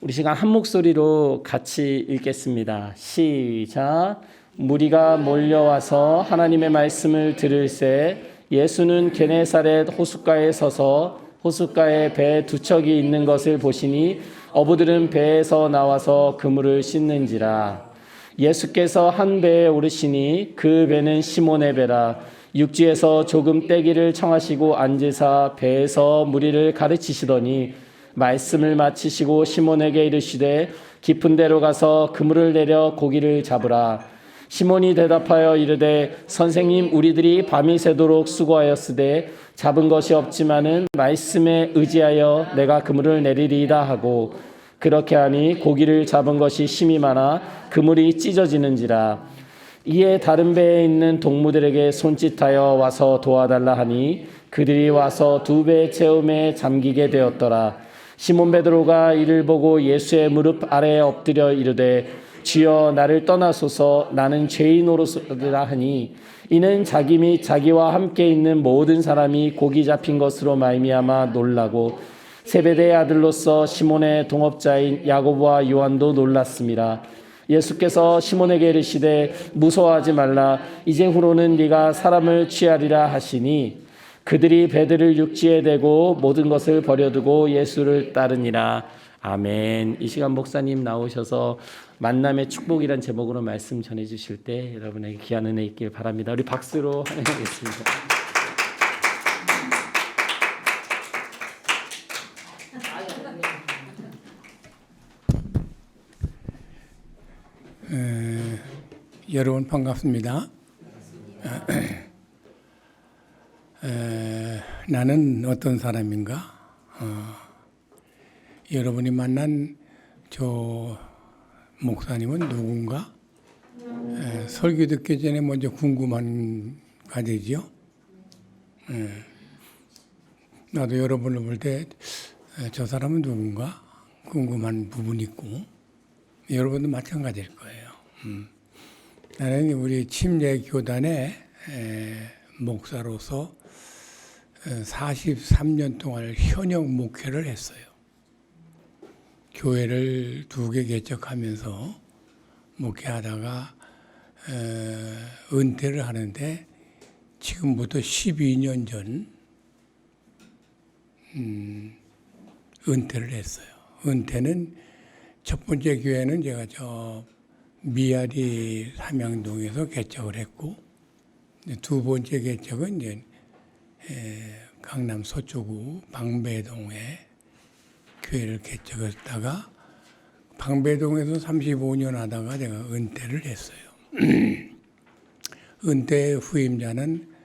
우리 시간 한 목소리로 같이 읽겠습니다. 시작. 무리가 몰려와서 하나님의 말씀을 들을새 예수는 게네사렛 호숫가에 서서 호숫가에 배 두 척이 있는 것을 보시니 어부들은 배에서 나와서 그물을 씻는지라. 예수께서 한 배에 오르시니 그 배는 시몬의 배라. 육지에서 조금 떼기를 청하시고 앉으사 배에서 무리를 가르치시더니 말씀을 마치시고 시몬에게 이르시되 깊은 데로 가서 그물을 내려 고기를 잡으라. 시몬이 대답하여 이르되 선생님, 우리들이 밤이 새도록 수고하였으되 잡은 것이 없지만은 말씀에 의지하여 내가 그물을 내리리이다 하고, 그렇게 하니 고기를 잡은 것이 심히 많아 그물이 찢어지는지라. 이에 다른 배에 있는 동무들에게 손짓하여 와서 도와달라 하니 그들이 와서 두 배의 채움에 잠기게 되었더라. 시몬 베드로가 이를 보고 예수의 무릎 아래에 엎드려 이르되 주여, 나를 떠나소서, 나는 죄인으로서라 하니, 이는 자기 및 자기와 함께 있는 모든 사람이 고기 잡힌 것으로 말미암아 놀라고 세베대의 아들로서 시몬의 동업자인 야고보와 요한도 놀랐습니다. 예수께서 시몬에게 이르시되 무서워하지 말라, 이제후로는 네가 사람을 취하리라 하시니 그들이 배들을 육지에 대고 모든 것을 버려두고 예수를 따르니라. 아멘. 이 시간 목사님 나오셔서 만남의 축복이란 제목으로 말씀 전해주실 때 여러분에게 귀한 은혜 있길 바랍니다. 우리 박수로 환영하겠습니다. 여러분 반갑습니다. 나는 어떤 사람인가? 여러분이 만난 저 목사님은 누군가? 설교 듣기 전에 먼저 궁금한 가지죠. 나도 여러분을 볼 때 저 사람은 누군가 궁금한 부분이 있고, 여러분도 마찬가지일 거예요. 나는 우리 침례교단의 목사로서 43년 동안 현역 목회를 했어요. 교회를 2개 개척하면서 목회하다가 은퇴를 하는데, 지금부터 12년 전 은퇴를 했어요. 은퇴는 첫 번째 교회는 제가 저 미아리 삼양동에서 개척을 했고, 두 번째 개척은 이제 강남 서초구 방배동에 교회를 개척했다가 방배동에서 35년 하다가 제가 은퇴를 했어요. 은퇴 후임자는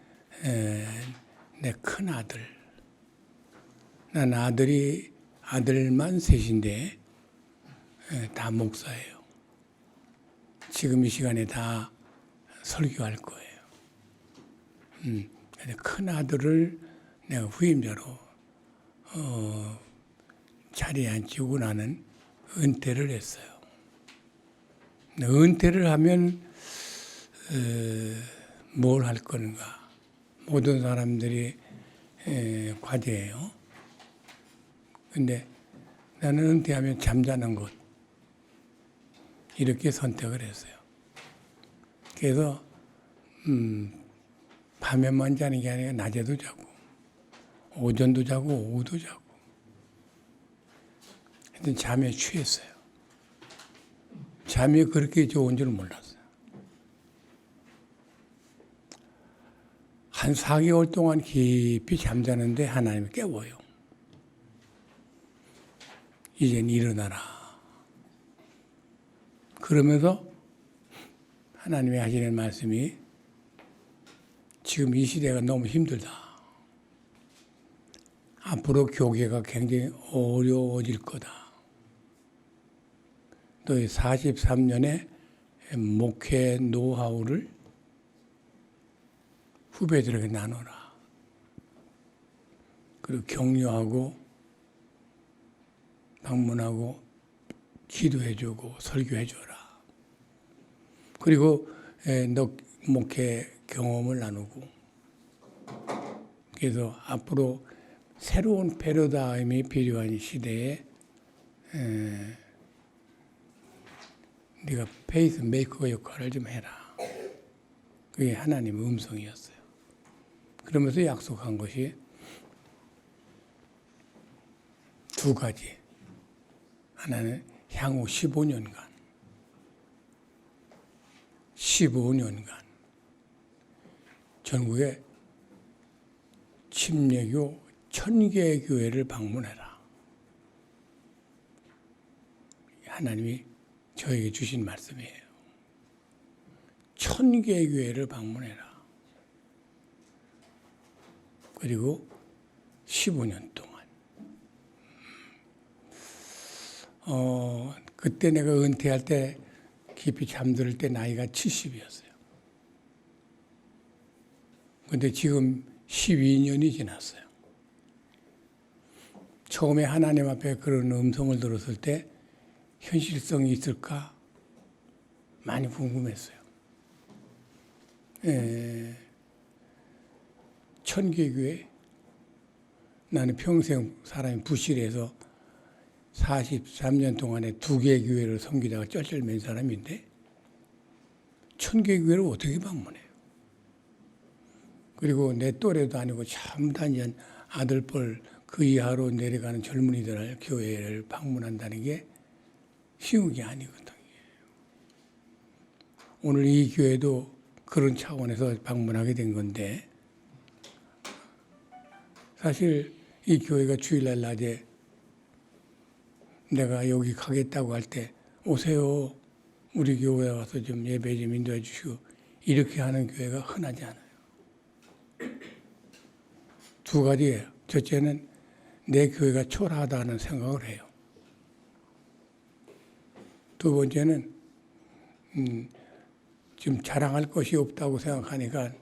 내 큰아들. 난 아들만 셋인데 다 목사예요. 지금 이 시간에 다 설교할 거예요. 큰 아들을 내가 후임자로 자리에 앉히고 나는 은퇴를 했어요. 은퇴를 하면 뭘 할 건가? 모든 사람들이 과제예요. 근데 나는 은퇴하면 잠자는 것, 이렇게 선택을 했어요. 그래서 밤에만 자는 게 아니라 낮에도 자고 오전도 자고 오후도 자고, 하여튼 잠에 취했어요. 잠이 그렇게 좋은 줄 몰랐어요. 한 4개월 동안 깊이 잠자는데 하나님이 깨워요. 이젠 일어나라. 그러면서 하나님이 하시는 말씀이, 지금 이 시대가 너무 힘들다. 앞으로 교계가 굉장히 어려워질 거다. 너희 43년의 목회 노하우를 후배들에게 나눠라. 그리고 격려하고 방문하고 기도해주고 설교해줘라. 그리고 너 목회 경험을 나누고, 그래서 앞으로 새로운 패러다임이 필요한 시대에 네가 페이스메이커 역할을 좀 해라. 그게 하나님의 음성이었어요. 그러면서 약속한 것이 두 가지. 하나는 향후 15년간 전국에 침례교 1000개의 교회를 방문해라. 하나님이 저에게 주신 말씀이에요. 1000개의 교회를 방문해라. 그리고 15년 동안. 그때 내가 은퇴할 때 깊이 잠들 때 나이가 70이었어요. 근데 지금 12년이 지났어요. 처음에 하나님 앞에 그런 음성을 들었을 때 현실성이 있을까? 많이 궁금했어요. 1000개 교회? 나는 평생 사람이 부실해서 43년 동안에 2개 교회를 섬기다가 쩔쩔맨 사람인데 1000개 교회를 어떻게 방문해요? 그리고 내 또래도 아니고 참 단연 아들뻘 그 이하로 내려가는 젊은이들 교회를 방문한다는 게 쉬운 게 아니거든요. 오늘 이 교회도 그런 차원에서 방문하게 된 건데 사실 이 교회가 주일날 낮에 내가 여기 가겠다고 할 때 오세요. 우리 교회에 와서 좀 예배 좀 인도해 주시고 이렇게 하는 교회가 흔하지 않아요. 두 가지예요. 첫째는 내 교회가 초라하다는 생각을 해요. 두 번째는 좀 자랑할 것이 없다고 생각하니까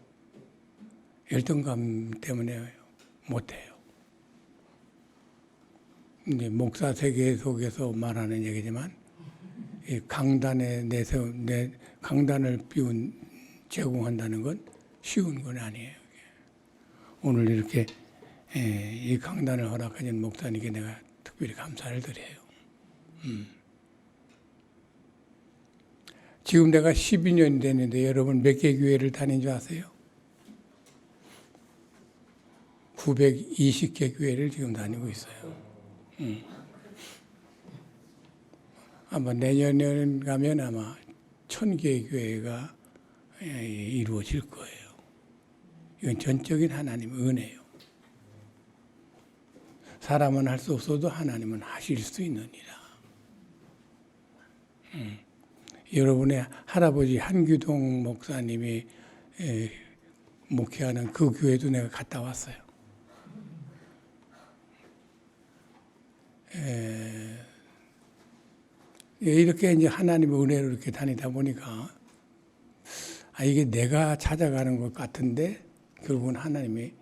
열등감 때문에 못해요. 이제 목사 세계 속에서 말하는 얘기지만 이 강단에 내 강단을 제공한다는 건 쉬운 건 아니에요. 오늘 이렇게 이 강단을 허락하신 목사님께 내가 특별히 감사를 드려요. 지금 내가 12년이 됐는데 여러분 몇 개 교회를 다닌 줄 아세요? 920개 교회를 지금 다니고 있어요. 아마 내년에 가면 아마 1000개의 교회가 이루어질 거예요. 이건 전적인 하나님의 은혜예요. 사람은 할 수 없어도 하나님은 하실 수 있느니라. 여러분의 할아버지 한규동 목사님이 목회하는 그 교회도 내가 갔다 왔어요. 이렇게 이제 하나님의 은혜로 이렇게 다니다 보니까 이게 내가 찾아가는 것 같은데 결국은 하나님이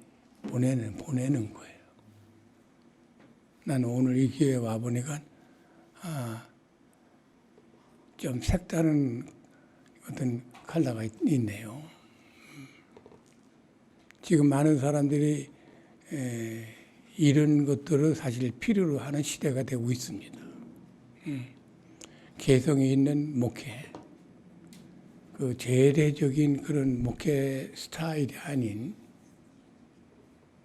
보내는 거예요. 나는 오늘 이 기회에 와 보니까 좀 색다른 어떤 컬러가 있네요. 지금 많은 사람들이 이런 것들을 사실 필요로 하는 시대가 되고 있습니다. 개성이 있는 목회, 그 재래적인 그런 목회 스타일이 아닌,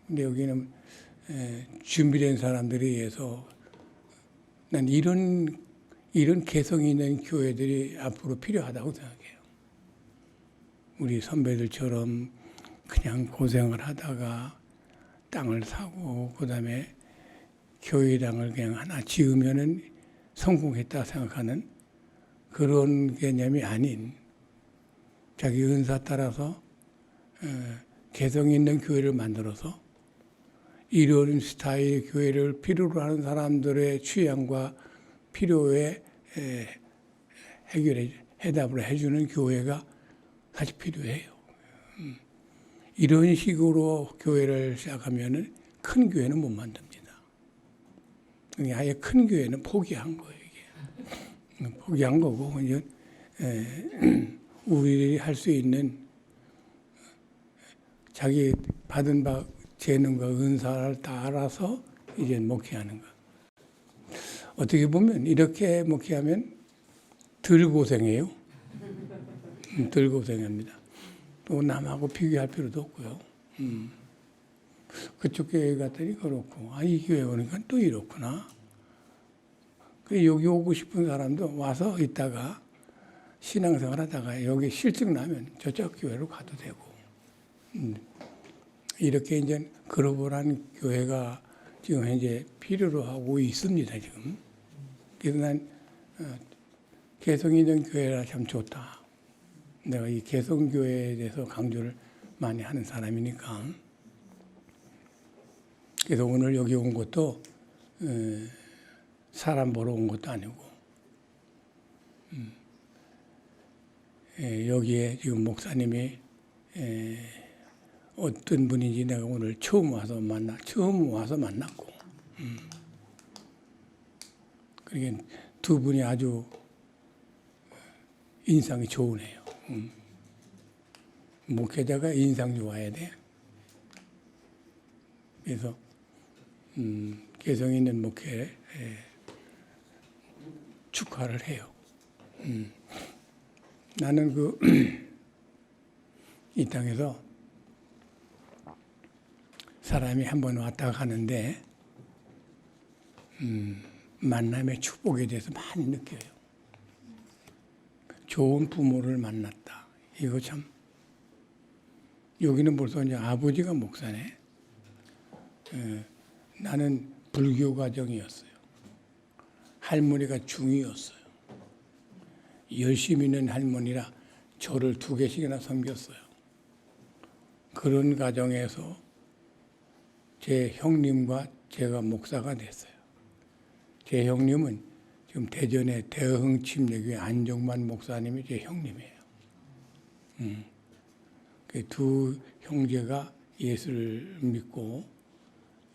근데 여기는 준비된 사람들에 의해서 난 이런 개성이 있는 교회들이 앞으로 필요하다고 생각해요. 우리 선배들처럼 그냥 고생을 하다가 땅을 사고 그다음에 교회당을 그냥 하나 지으면은 성공했다 생각하는 그런 개념이 아닌 자기 은사 따라서 개성 있는 교회를 만들어서 이런 스타일의 교회를 필요로 하는 사람들의 취향과 필요에 해답을 해주는 교회가 사실 필요해요. 이런 식으로 교회를 시작하면은 큰 교회는 못 만듭니다. 아예 큰 교회는 포기한 거예요. 이게. 포기한 거고 이제 우리들이 할 수 있는 자기 받은 바 재능과 은사를 다 알아서 이제 목회하는 거. 어떻게 보면 이렇게 목회하면 덜 고생해요. 덜 고생합니다. 또 남하고 비교할 필요도 없고요. 그쪽 교회 갔더니 그렇고, 이 교회 오니까 또 이렇구나. 그 여기 오고 싶은 사람도 와서 있다가 신앙생활 하다가 여기 실증 나면 저쪽 교회로 가도 되고, 이렇게 이제 글로벌한 교회가 지금 현재 필요로 하고 있습니다, 지금. 그래서 난 개성인전 교회라 참 좋다. 내가 이 개성교회에 대해서 강조를 많이 하는 사람이니까. 그래서 오늘 여기 온 것도 사람 보러 온 것도 아니고, 여기에 지금 목사님이 어떤 분인지 내가 오늘 처음 와서 만났고, 그러니까 두 분이 아주 인상이 좋으네요. 목회자가 인상 좋아야 돼. 그래서 개성 있는 목회 축하를 해요. 나는 이 땅에서 사람이 한번 왔다 가는데 만남의 축복에 대해서 많이 느껴요. 좋은 부모를 만났다. 이거 참, 여기는 벌써 이제 아버지가 목사네. 나는 불교 가정이었어요. 할머니가 중이었어요. 열심히 있는 할머니라 저를 2개씩이나 섬겼어요. 그런 가정에서 제 형님과 제가 목사가 됐어요. 제 형님은 지금 대전의 대흥침례교회 안정만 목사님이 제 형님이에요. 그 두 형제가 예수를 믿고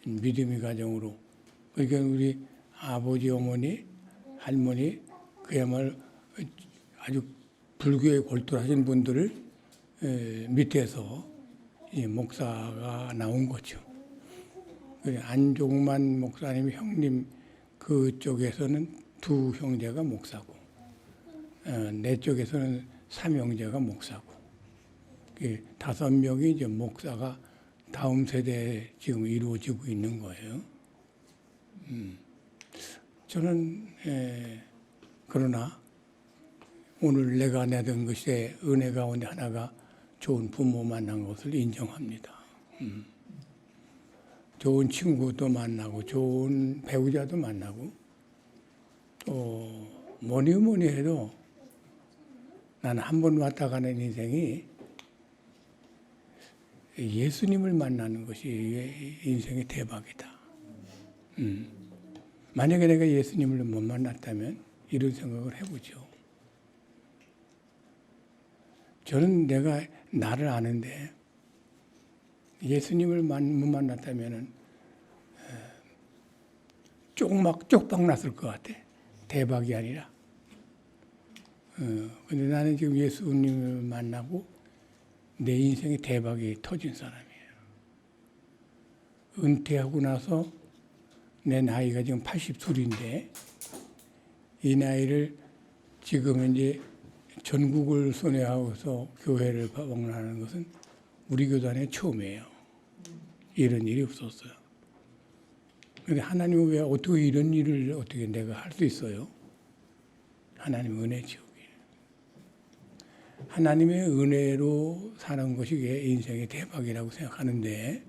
믿음의 가정으로, 그러니까 우리 아버지, 어머니, 할머니 그야말로 아주 불교에 골똘하신 분들을 밑에서 목사가 나온 거죠. 안종만 목사님 형님 그쪽에서는 2 형제가 목사고, 내 쪽에서는 3 형제가 목사고, 5명이 이제 목사가 다음 세대에 지금 이루어지고 있는 거예요. 저는 그러나 오늘 내가 내던 것에 은혜 가운데 하나가 좋은 부모 만난 것을 인정합니다. 좋은 친구도 만나고 좋은 배우자도 만나고, 또 뭐니 해도 나는 한 번 왔다 가는 인생이 예수님을 만나는 것이 인생의 대박이다. 만약에 내가 예수님을 못 만났다면 이런 생각을 해보죠. 저는 내가 나를 아는데 예수님을 못 만났다면 쪽박 났을 것 같아. 대박이 아니라. 근데 나는 지금 예수님을 만나고 내 인생의 대박이 터진 사람이에요. 은퇴하고 나서 내 나이가 지금 82인데 이 나이를 지금 이제 전국을 순회하고서 교회를 방문하는 것은 우리 교단의 처음이에요. 이런 일이 없었어요. 그런데 하나님은 왜 어떻게 이런 일을 어떻게 내가 할 수 있어요? 하나님의 은혜죠. 하나님의 은혜로 사는 것이 인생의 대박이라고 생각하는데,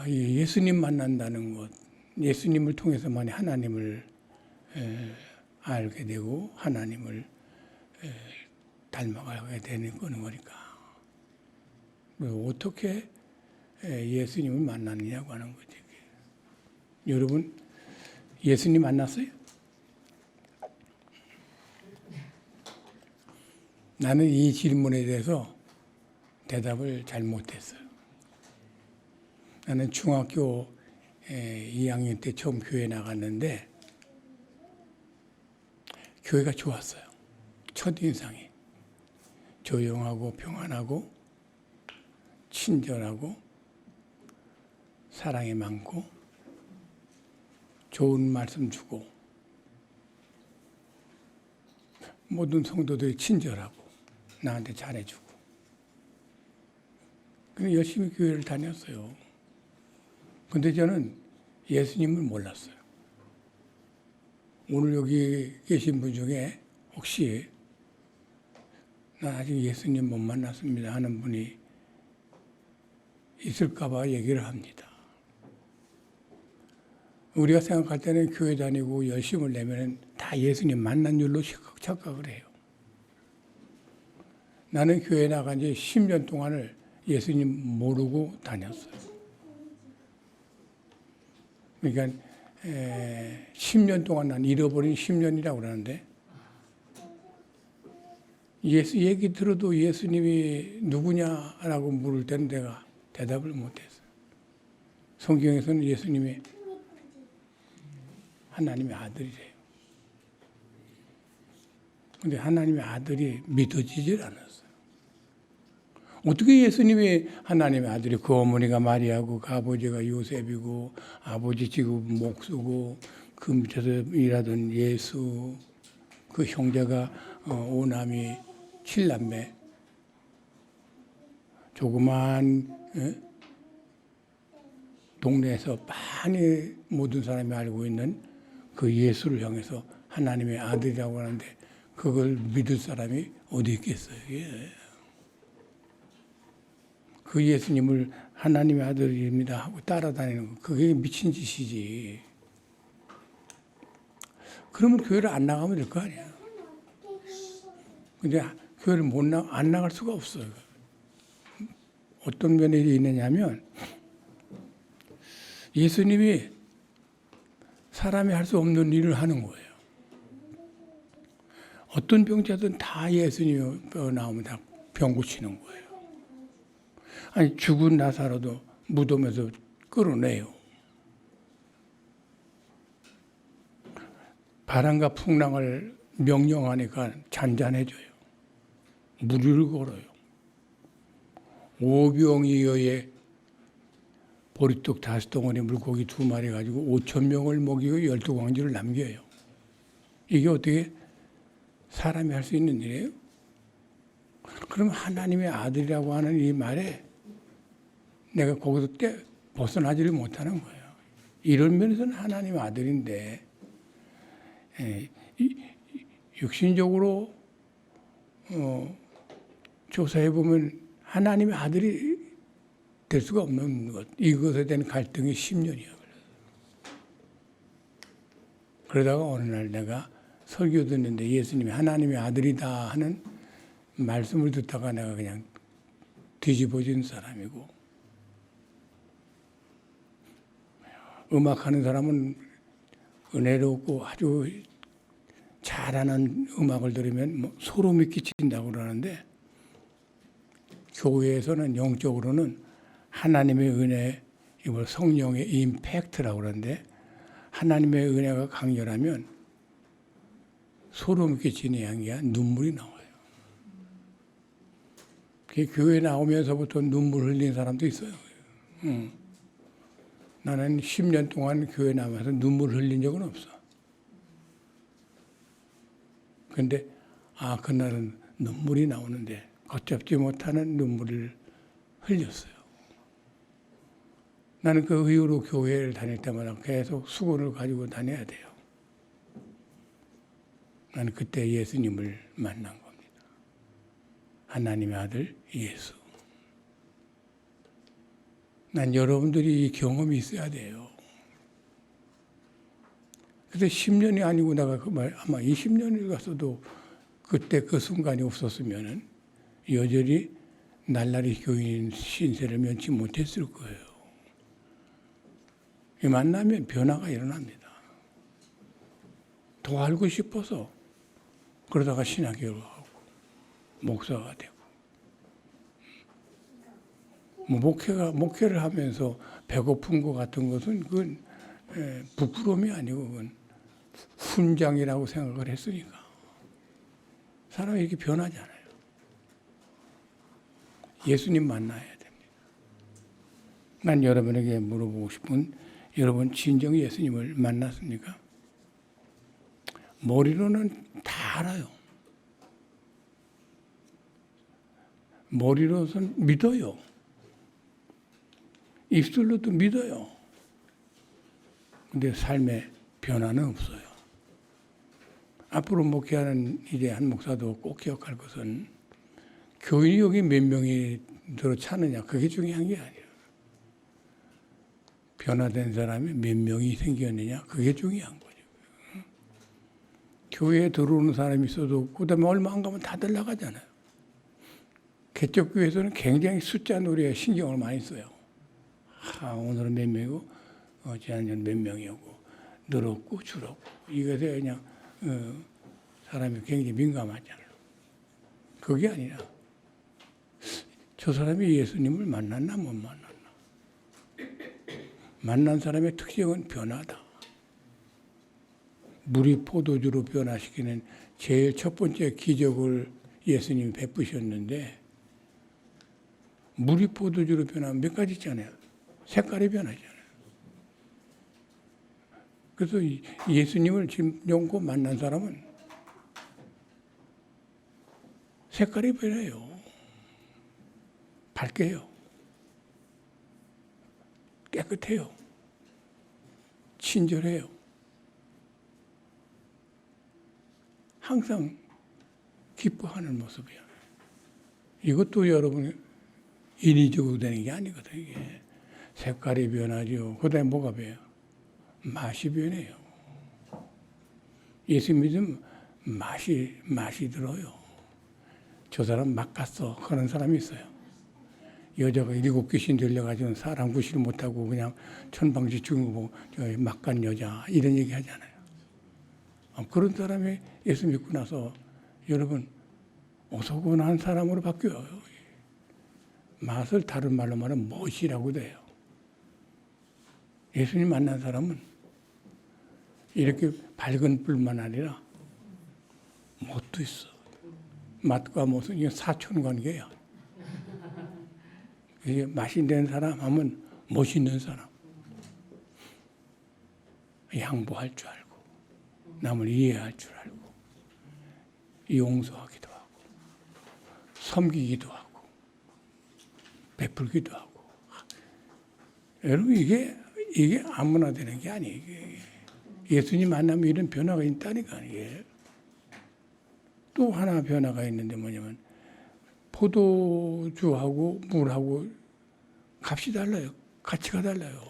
예수님 만난다는 것, 예수님을 통해서만 하나님을 알게 되고 하나님을 닮아가게 되는 거니까. 어떻게 예수님을 만났느냐고 하는 거지. 여러분, 예수님 만났어요? 나는 이 질문에 대해서 대답을 잘 못했어요. 나는 중학교 2학년 때 처음 교회 나갔는데 교회가 좋았어요. 첫인상이. 조용하고 평안하고 친절하고 사랑이 많고 좋은 말씀 주고 모든 성도들이 친절하고 나한테 잘해주고. 그래서 열심히 교회를 다녔어요. 근데 저는 예수님을 몰랐어요. 오늘 여기 계신 분 중에 혹시 난 아직 예수님 못 만났습니다 하는 분이 있을까봐 얘기를 합니다. 우리가 생각할 때는 교회 다니고 열심을 내면 다 예수님 만난 줄로 착각을 해요. 나는 교회 나간 지 10년 동안을 예수님 모르고 다녔어요. 그러니까 10년 동안 난 잃어버린 10년이라고 그러는데 예수 얘기 들어도 예수님이 누구냐라고 물을 때는 내가 대답을 못했어요. 성경에서는 예수님이 하나님의 아들이래요. 근데 하나님의 아들이 믿어지질 않았어요. 어떻게 예수님이 하나님의 아들이 그 어머니가 마리아고 그 아버지가 요셉이고 아버지 지금 목수고 그 밑에서 일하던 예수 그 형제가 오남이 7남매 조그만 동네에서 많이 모든 사람이 알고 있는 그 예수를 향해서 하나님의 아들이라고 하는데 그걸 믿을 사람이 어디 있겠어요? 예. 그 예수님을 하나님의 아들입니다 하고 따라다니는 거 그게 미친 짓이지. 그러면 교회를 안 나가면 될 거 아니야. 근데 교회를 안 나갈 수가 없어요. 어떤 면이 있느냐면 예수님이 사람이 할 수 없는 일을 하는 거예요. 어떤 병자든 다 예수님이 나오면 다 병 고치는 거예요. 아니 죽은 나사로도 무덤에서 끌어내요. 바람과 풍랑을 명령하니까 잔잔해져요. 무리를 걸어요. 오병이어의 보리떡 5덩어리 물고기 2마리 가지고 5,000명을 먹이고 12광지를 남겨요. 이게 어떻게 사람이 할 수 있는 일이에요? 그럼 하나님의 아들이라고 하는 이 말에 내가 거기서 벗어나지를 못하는 거예요. 이런 면에서는 하나님의 아들인데 육신적으로 조사해 보면 하나님의 아들이 될 수가 없는 것. 이것에 대한 갈등이 10년이야. 그러다가 어느 날 내가 설교 듣는데 예수님이 하나님의 아들이다 하는 말씀을 듣다가 내가 그냥 뒤집어진 사람이고 음악하는 사람은 은혜롭고 아주 잘하는 음악을 들으면 뭐 소름이 끼친다고 그러는데 교회에서는 영적으로는 하나님의 은혜, 이걸 성령의 임팩트라고 그러는데 하나님의 은혜가 강렬하면 소름 끼치는 향기야 눈물이 나와요. 교회 나오면서부터 눈물 흘린 사람도 있어요. 나는 10년 동안 교회 나와서 눈물 흘린 적은 없어. 근데 그날은 눈물이 나오는데 걷잡지 못하는 눈물을 흘렸어요. 나는 그 이후로 교회를 다닐 때마다 계속 수건을 가지고 다녀야 돼요. 나는 그때 예수님을 만난 겁니다. 하나님의 아들 예수. 난 여러분들이 이 경험이 있어야 돼요. 그래서 10년이 아니고 내가 그 말 아마 20년을 갔어도 그때 그 순간이 없었으면은 여전히 날라리 교인 신세를 면치 못했을 거예요. 만나면 변화가 일어납니다. 더 알고 싶어서 그러다가 신학교를 가고 목사가 되고 목회를 하면서 배고픈 것 같은 것은 그건 부끄러움이 아니고 그건 훈장이라고 생각을 했으니까 사람이 이렇게 변하잖아요. 예수님 만나야 됩니다. 난 여러분에게 물어보고 싶은 여러분 진정 예수님을 만났습니까? 머리로는 다 알아요. 머리로선 믿어요. 입술로도 믿어요. 근데 삶에 변화는 없어요. 앞으로 목회하는 이제 한 목사도 꼭 기억할 것은 교인이 여기 몇 명이 들어 차느냐 그게 중요한 게 아니에요. 변화된 사람이 몇 명이 생겼느냐 그게 중요한 거죠. 교회에 들어오는 사람이 있어도 그다음에 얼마 안 가면 다들 나가잖아요. 개척교회에서는 굉장히 숫자 놀이에 신경을 많이 써요. 오늘은 몇 명이고 지난주는 몇 명이었고 늘었고 줄었고 이것에 그냥 사람이 굉장히 민감하잖아요. 그게 아니라 저 사람이 예수님을 만났나 못 만났나. 만난 사람의 특징은 변화다. 물이 포도주로 변화시키는 제일 첫 번째 기적을 예수님이 베푸셨는데 물이 포도주로 변하면 몇 가지 있잖아요. 색깔이 변하잖아요. 그래서 예수님을 지금 영고 만난 사람은 색깔이 변해요. 밝게요. 깨끗해요. 친절해요. 항상 기뻐하는 모습이야. 이것도 여러분 인위적으로 되는 게 아니거든요. 이게. 색깔이 변하죠. 그 다음에 뭐가 변해요? 맛이 변해요. 예수 믿으면 맛이 들어요. 저 사람 맛 갔어 하는 사람이 있어요. 여자가 7 귀신 들려가지고 사람 구실을 못하고 그냥 천방지 죽은 거 보고 맛 간 여자 이런 얘기 하잖아요. 그런 사람이 예수 믿고 나서 여러분 어서고나한 사람으로 바뀌어요. 맛을 다른 말로 말하면 멋이라고 돼요. 예수님 만난 사람은 이렇게 밝은 불만 아니라 멋도 있어. 맛과 멋은 이게 사촌관계야. 이게 맛이 된 사람 하면 멋있는 사람. 양보할 줄 알고 남을 이해할 줄 알고 용서하기도 하고 섬기기도 하고 베풀기도 하고. 여러분 이게 아무나 되는 게 아니에요. 이게. 예수님 만나면 이런 변화가 있다니까. 이게. 또 하나 변화가 있는데 뭐냐면 포도주하고 물하고 값이 달라요. 가치가 달라요.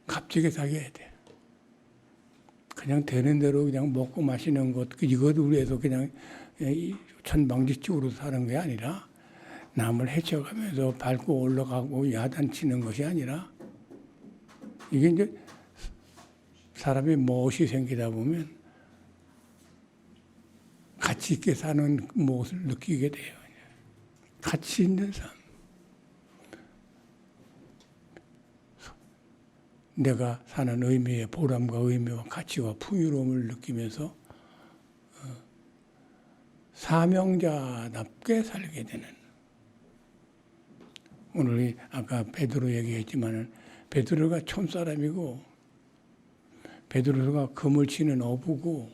값지게 사귀어야 돼. 그냥 되는 대로 그냥 먹고 마시는 것, 이것을 위해서 그냥 천방지축으로 사는 게 아니라 남을 해쳐가면서 밟고 올라가고 야단치는 것이 아니라 이게 이제 사람의 멋이 생기다 보면 가치 있게 사는 무엇을 느끼게 돼요. 가치 있는 삶. 내가 사는 의미의 보람과 의미와 가치와 풍요로움을 느끼면서 사명자답게 살게 되는. 오늘 아까 베드로 얘기했지만은 베드로가 촌사람이고 베드로가 금을 치는 어부고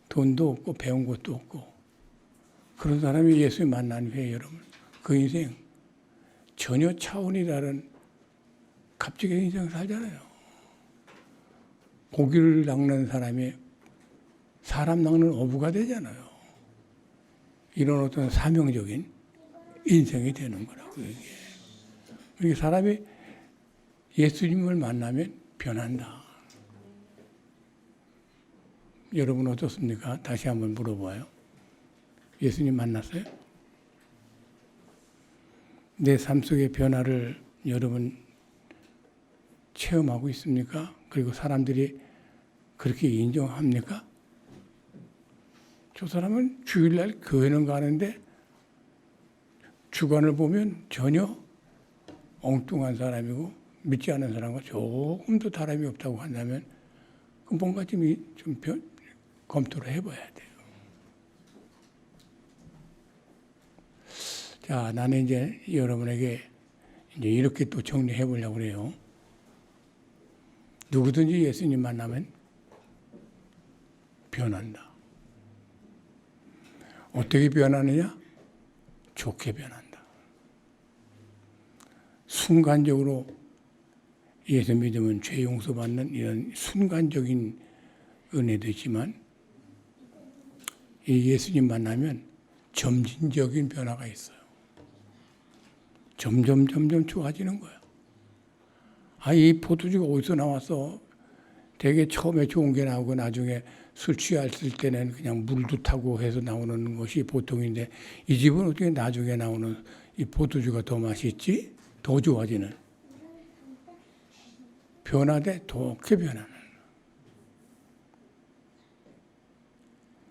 돈도 없고 배운 것도 없고 그런 사람이 예수 만난 후에 여러분 그 인생 전혀 차원이 다른 값지게 인생 살잖아요. 고기를 낚는 사람이 사람 낚는 어부가 되잖아요. 이런 어떤 사명적인 인생이 되는 거라고 이게. 이게 사람이 예수님을 만나면 변한다. 여러분 어떻습니까? 다시 한번 물어봐요. 예수님 만났어요? 내 삶 속의 변화를 여러분 체험하고 있습니까? 그리고 사람들이 그렇게 인정합니까? 저 사람은 주일날 교회는 가는데 주관을 보면 전혀 엉뚱한 사람이고 믿지 않는 사람과 조금도 다름이 없다고 한다면 그 뭔가 좀 검토를 해봐야 돼요. 자, 나는 이제 여러분에게 이제 이렇게 또 정리해 보려고 그래요. 누구든지 예수님 만나면 변한다. 어떻게 변하느냐? 좋게 변한다. 순간적으로 예수 믿으면 죄 용서받는 이런 순간적인 은혜도 있지만 이 예수님 만나면 점진적인 변화가 있어요. 점점 좋아지는 거야. 이 포도주가 어디서 나왔어? 되게 처음에 좋은 게 나오고 나중에 술 취했을 때는 그냥 물도 타고 해서 나오는 것이 보통인데 이 집은 어떻게 나중에 나오는 이 포도주가 더 맛있지? 더 좋아지는. 변화돼 좋게 변하는.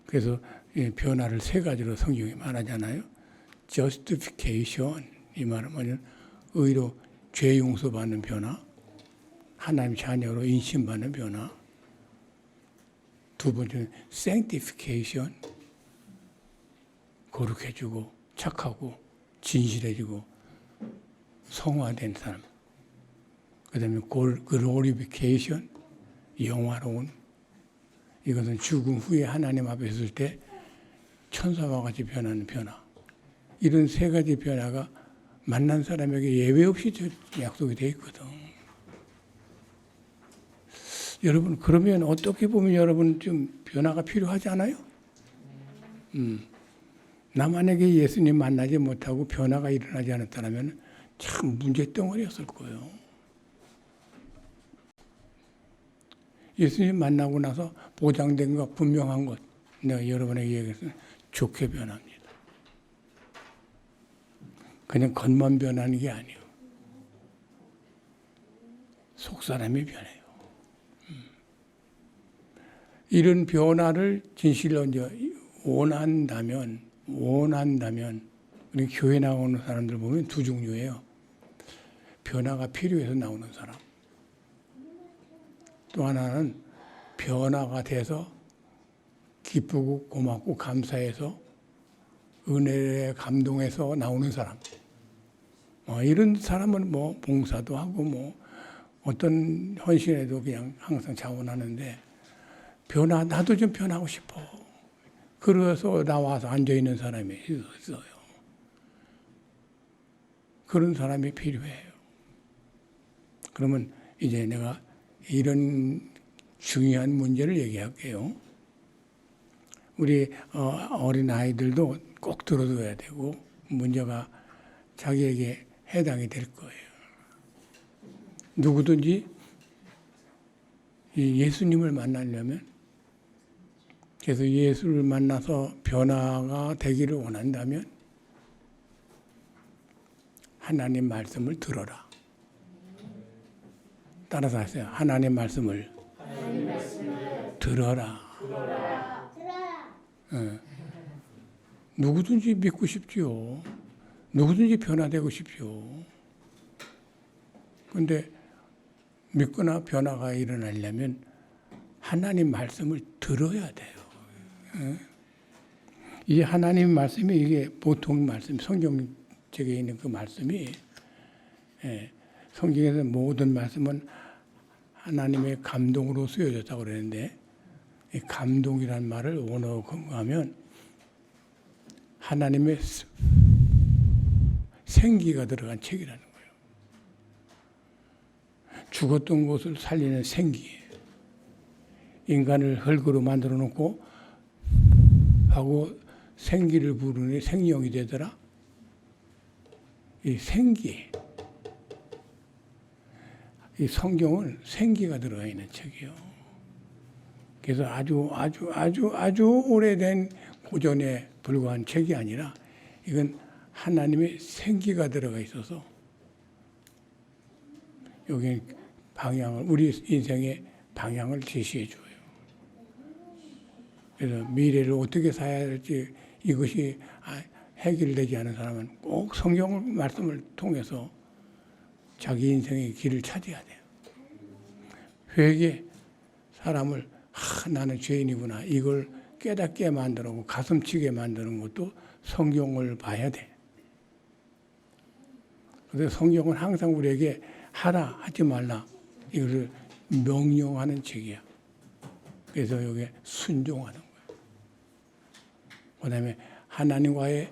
그래서 이 변화를 세 가지로 성경이 말하잖아요. justification 이 말은 뭐냐면 의로 죄 용서받는 변화, 하나님 자녀로 인신받는 변화. 두 번째는 sanctification 거룩해지고 착하고 진실해지고 성화된 사람. 그다음에 glorification 영화로운. 이것은 죽음 후에 하나님 앞에 있을 때 천사와 같이 변하는 변화. 이런 세 가지 변화가 만난 사람에게 예외 없이 약속이 되어 있거든. 여러분, 그러면 어떻게 보면 여러분 좀 변화가 필요하지 않아요? 나만에게 예수님 만나지 못하고 변화가 일어나지 않았다면 참 문제덩어리였을 거예요. 예수님 만나고 나서 보장된 것, 분명한 것, 내가 여러분에게 얘기해서 좋게 변합니다. 그냥 겉만 변하는 게 아니에요. 속사람이 변해요. 이런 변화를 진실로 이제 원한다면 우리 교회 나오는 사람들 보면 두 종류예요. 변화가 필요해서 나오는 사람. 또 하나는 변화가 돼서 기쁘고 고맙고 감사해서 은혜에 감동해서 나오는 사람. 이런 사람은 뭐 봉사도 하고 뭐 어떤 헌신에도 그냥 항상 자원하는데 변화, 나도 좀 변하고 싶어. 그래서 나와서 앉아있는 사람이 있어요. 그런 사람이 필요해요. 그러면 이제 내가 이런 중요한 문제를 얘기할게요. 우리 어린 아이들도 꼭 들어둬야 되고 문제가 자기에게 해당이 될 거예요. 누구든지 이 예수님을 만나려면 그래서 예수를 만나서 변화가 되기를 원한다면 하나님 말씀을 들어라. 따라서 하세요. 하나님 말씀을 들어라. 누구든지 믿고 싶지요. 누구든지 변화되고 싶지요. 그런데 믿거나 변화가 일어나려면 하나님 말씀을 들어야 돼요. 이 하나님 말씀이 이게 보통 말씀, 성경책에 있는 그 말씀이 성경에서 모든 말씀은 하나님의 감동으로 쓰여졌다고 그러는데 이 감동이란 말을 원어로 근거하면 하나님의 생기가 들어간 책이라는 거예요. 죽었던 것을 살리는 생기예요. 인간을 흙으로 만들어 놓고 하고 생기를 부르니 생명이 되더라. 이 생기. 이 성경은 생기가 들어가 있는 책이에요. 그래서 아주 오래된 고전에 불과한 책이 아니라 이건 하나님의 생기가 들어가 있어서 여기 방향을 우리 인생의 방향을 제시해 줘요. 그래서 미래를 어떻게 살아야 할지 이것이 해결되지 않은 사람은 꼭 성경 말씀을 통해서 자기 인생의 길을 찾아야 돼요. 회개, 사람을 나는 죄인이구나 이걸 깨닫게 만들고 가슴치게 만드는 것도 성경을 봐야 돼. 그래서 성경은 항상 우리에게 하라 하지 말라 이것을 명령하는 책이야. 그래서 여기에 순종하는 거예요. 그다음에 하나님과의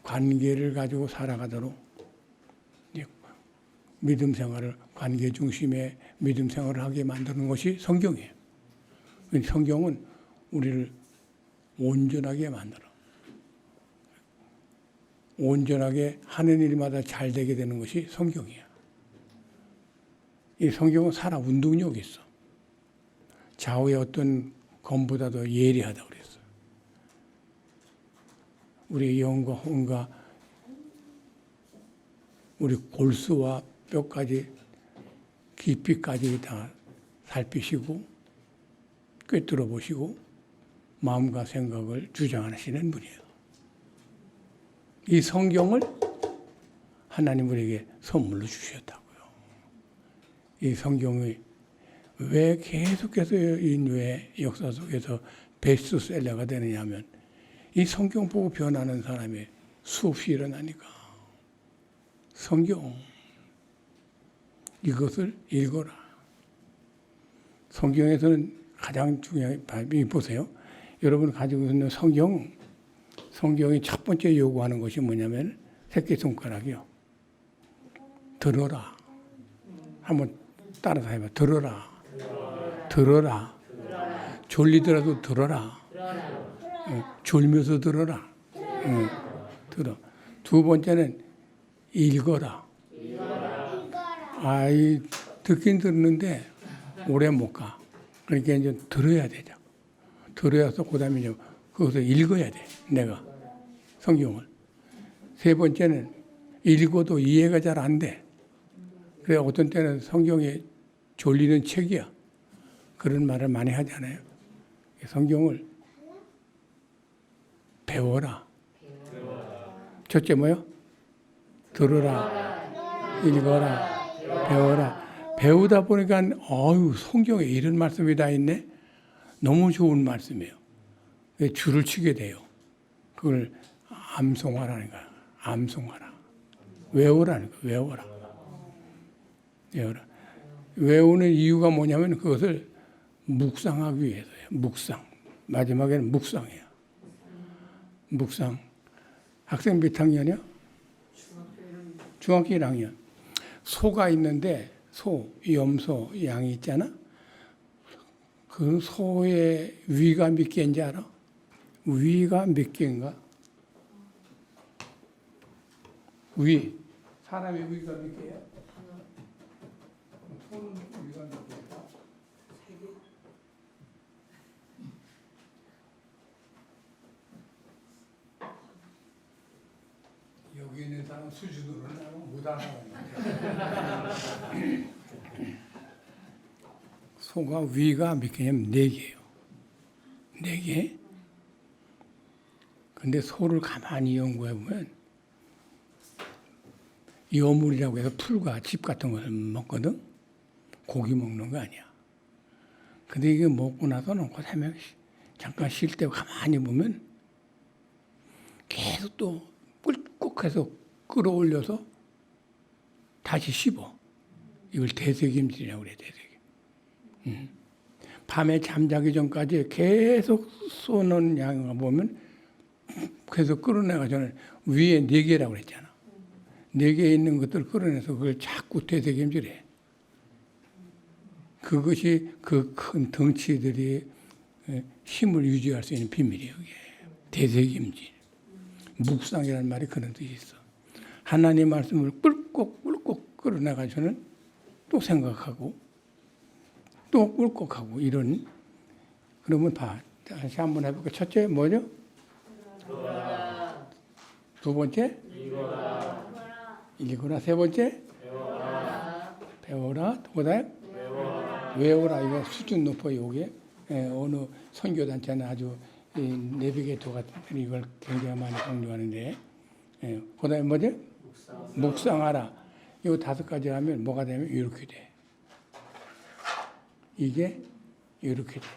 관계를 가지고 살아가도록 믿음 생활을 관계 중심의 믿음 생활을 하게 만드는 것이 성경이에요. 성경은 우리를 온전하게 만들어. 온전하게 하는 일마다 잘 되게 되는 것이 성경이야. 이 성경은 살아 운동력이 있어. 좌우의 어떤 검보다도 예리하다고 그랬어. 우리 영과 혼과 우리 골수와 뼈까지 깊이까지 다 살피시고 꿰뚫어 보시고 마음과 생각을 주장하시는 분이에요. 이 성경을 하나님 우리에게 선물로 주셨다고요. 이 성경이 왜 계속해서 인류의 역사 속에서 베스트셀러가 되느냐 하면 이 성경 보고 변하는 사람이 수없이 일어나니까. 성경 이것을 읽어라. 성경에서는 가장 중요한 보세요. 여러분 가지고 있는 성경이 첫 번째 요구하는 것이 뭐냐면 새끼손가락이요. 들어라. 한번 따라서 해봐. 들어라. 들어라. 졸리더라도 들어라. 졸면서 들어라. 들어. 두 번째는 읽어라. 아이 듣긴 듣는데 오래 못 가. 그러니까 이제 들어야 되죠. 들어야서 그다음에 이제 그것을 읽어야 돼. 내가 성경을. 세 번째는 읽어도 이해가 잘 안 돼. 그래 어떤 때는 성경이 졸리는 책이야. 그런 말을 많이 하잖아요. 성경을 배워라. 첫째 뭐요? 들어라. 읽어라. 배워라. 배우다 보니까 성경에 이런 말씀이 다 있네. 너무 좋은 말씀이에요. 줄을 치게 돼요. 그걸 암송하라는 거야. 암송하라. 외우라는 거야. 외워라. 외워라. 외우는 이유가 뭐냐면 그것을 묵상하기 위해서예요. 묵상. 마지막에는 묵상이에요. 묵상. 학생 몇 학년이요? 중학교 1학년. 소가 있는데 소, 염소, 양이 있잖아. 그 소의 위가 몇 개인지 알아? 위가 몇 개인가? 위. 사람의 위가 몇 개야? 소는 위가 몇 개야? 3개. 여기 있는 사람 수준으로는 못 알아요. 소가 위가 몇 개냐면 4개예요. 4개. 근데 소를 가만히 연구해 보면 여물이라고 해서 풀과 집 같은 것을 먹거든. 고기 먹는 거 아니야. 근데 이게 먹고 나서 놓고 하면 잠깐 쉴 때 가만히 보면 계속 또 꿀꺽해서 끌어올려서 다시 씹어. 이걸 대세김질이라고 그래. 대세김. 밤에 잠자기 전까지 계속 쏘는 양을 보면 계속 끌어내가지고 위에 4개라고 그랬잖아. 4개 있는 것들을 끌어내서 그걸 자꾸 대세김질해. 그것이 그 큰 덩치들이 힘을 유지할 수 있는 비밀이에요. 이게. 대세김질. 묵상이라는 말이 그런 뜻이 있어. 하나님 말씀을 꿀꺽 끌어내가지고는 또 생각하고 또 꿀꺽하고 이런. 그러면 다시 한번 해볼게요. 첫째 뭐죠? 두 번째? 읽어라. 세 번째? 배워라. 그다음에? 외워라. 이거 수준 높아요. 이게 어느 선교단체는 아주 내비게이터 같은 이걸 굉장히 많이 강조하는데, 그다음에 뭐지? 묵상하라. 이거 5가지 하면 뭐가 되면 이렇게 돼. 이게 이렇게 돼.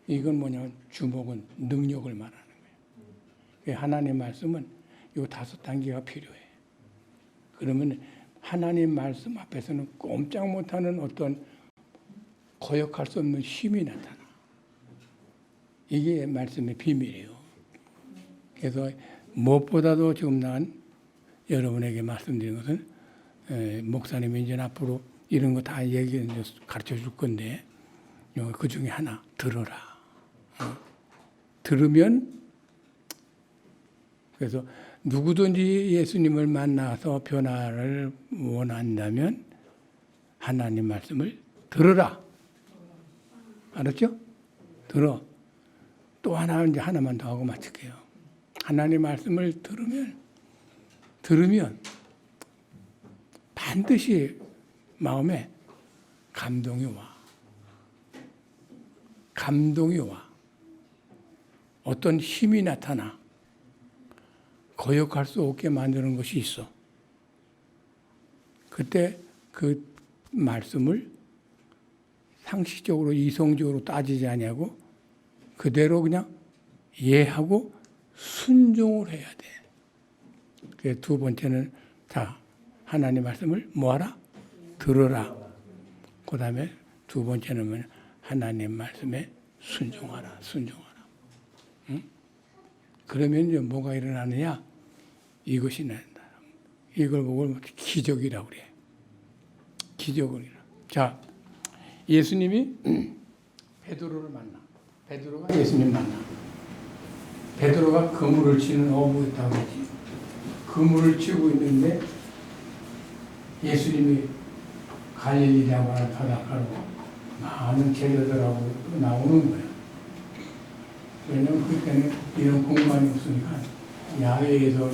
이건 뭐냐면 주목은 능력을 말하는 거예요. 하나님 말씀은 이 5단계가 필요해. 그러면 하나님 말씀 앞에서는 꼼짝 못하는 어떤 거역할 수 없는 힘이 나타나. 이게 말씀의 비밀이에요. 그래서 무엇보다도 지금 난 여러분에게 말씀드린 것은 목사님이 이제 앞으로 이런 거 다 가르쳐 줄 건데 그 중에 하나 들어라. 들으면 그래서 누구든지 예수님을 만나서 변화를 원한다면 하나님 말씀을 들으라. 알았죠? 들어. 또 하나만 더 하고 마칠게요. 하나님 말씀을 들으면 반드시 마음에 감동이 와. 감동이 와. 어떤 힘이 나타나. 거역할 수 없게 만드는 것이 있어. 그때 그 말씀을 상식적으로 이성적으로 따지지 아니하고 그대로 그냥 이해하고 순종을 해야 돼. 그 두 번째는 자 하나님 말씀을 뭐하라? 들으라. 그 다음에 두 번째는 하나님 말씀에 순종하라. 응? 그러면 이제 뭐가 일어나느냐? 이것이 난다. 이걸 보고 기적이라고 그래. 기적이라. 자, 예수님이 베드로를 만나. 베드로가 예수님 만나. 베드로가 그물을 치는 어부였다고 했지. 그물을 치고 있는데 예수님이 갈릴리라고 하는 바닷가로 많은 제자들하고 나오는 거야. 왜냐면 그때는 이런 공간이 없으니까 야외에서